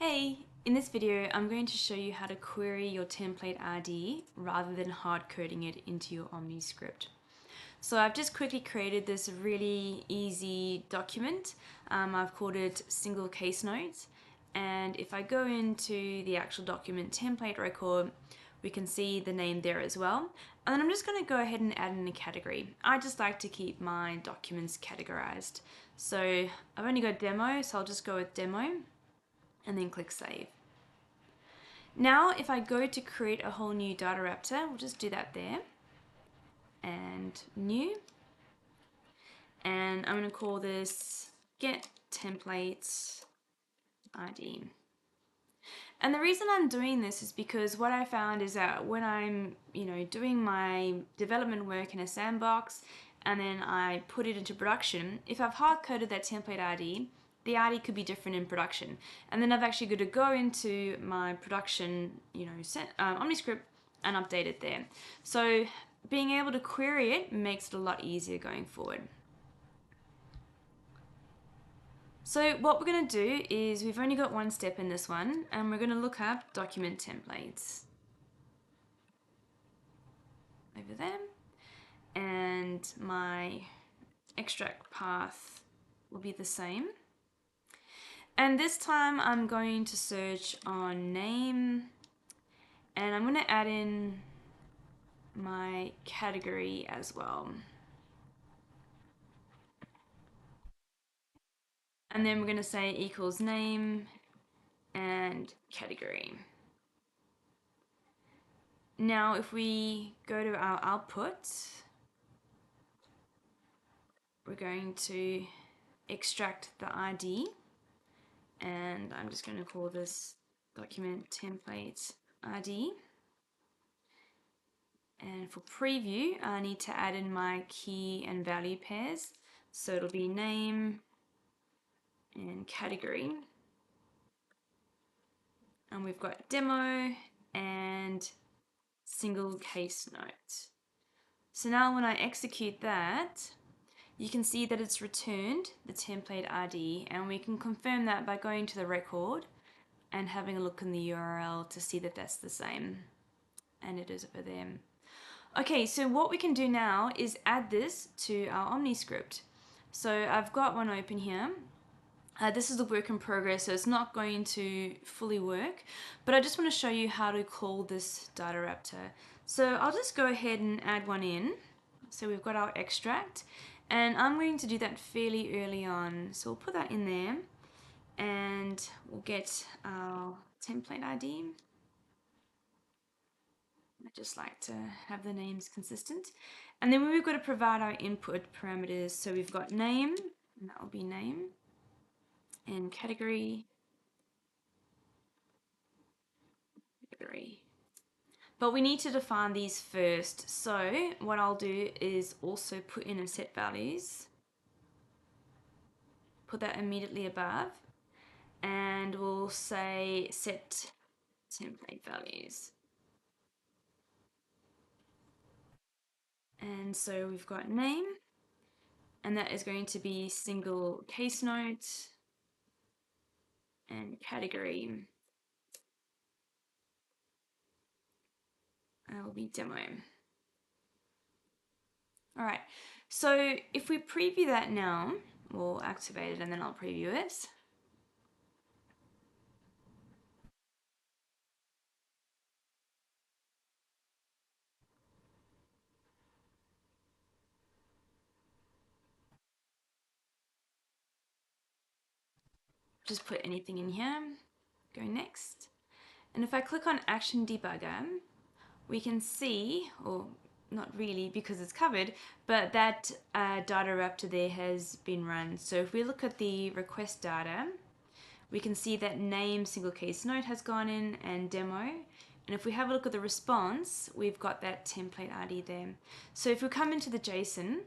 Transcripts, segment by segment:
Hey, in this video I'm going to show you how to query your template ID rather than hard coding it into your Omni script. So I've just quickly created this really easy document. I've called it single case notes, and if I go into the actual document template record, we can see the name there as well. And then I'm just going to go ahead and add in a category. I just like to keep my documents categorized. So I've only got demo, so I'll just go with demo and then click save. Now if I go to create a whole new DataRaptor, we'll just do that there, and new, and I'm going to call this get template ID. And the reason I'm doing this is because what I found is that when I'm doing my development work in a sandbox and then I put it into production, if I've hard coded that template ID, the ID could be different in production. And then I've actually got to go into my production, OmniScript and update it there. So being able to query it makes it a lot easier going forward. So what we're going to do is we've only got one step in this one, and we're going to look up document templates over there, and my extract path will be the same. And this time I'm going to search on name, and I'm going to add in my category as well. And then we're going to say equals name and category. Now if we go to our output, we're going to extract the ID, and I'm just going to call this document template ID. And for preview, I need to add in my key and value pairs. So it'll be name and category. And we've got demo and single case note. So now when I execute that, you can see that it's returned the template ID, and we can confirm that by going to the record and having a look in the URL to see that that's the same. And it is over there. Okay, so what we can do now is add this to our Omni script. So I've got one open here. This is a work in progress, so it's not going to fully work, but I just want to show you how to call this DataRaptor. So I'll just go ahead and add one in. So we've got our extract, and I'm going to do that fairly early on. So we'll put that in there, and we'll get our template ID. I just like to have the names consistent. And then we've got to provide our input parameters. So we've got name, and that will be name, and category. But we need to define these first. So what I'll do is also put in a set values. Put that immediately above. And we'll say set template values. And so we've got name, and that is going to be single case note, and category will be demo. All right, so if we preview that now, we'll activate it and then I'll preview it. Just put anything in here, go next. And if I click on Action Debugger, we can see, or not really because it's covered, but that DataRaptor there has been run. So if we look at the request data, we can see that name single case note has gone in and demo. And if we have a look at the response, we've got that template ID there. So if we come into the JSON,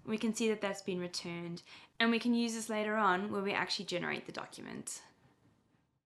we can see that that's been returned, and we can use this later on where we actually generate the document.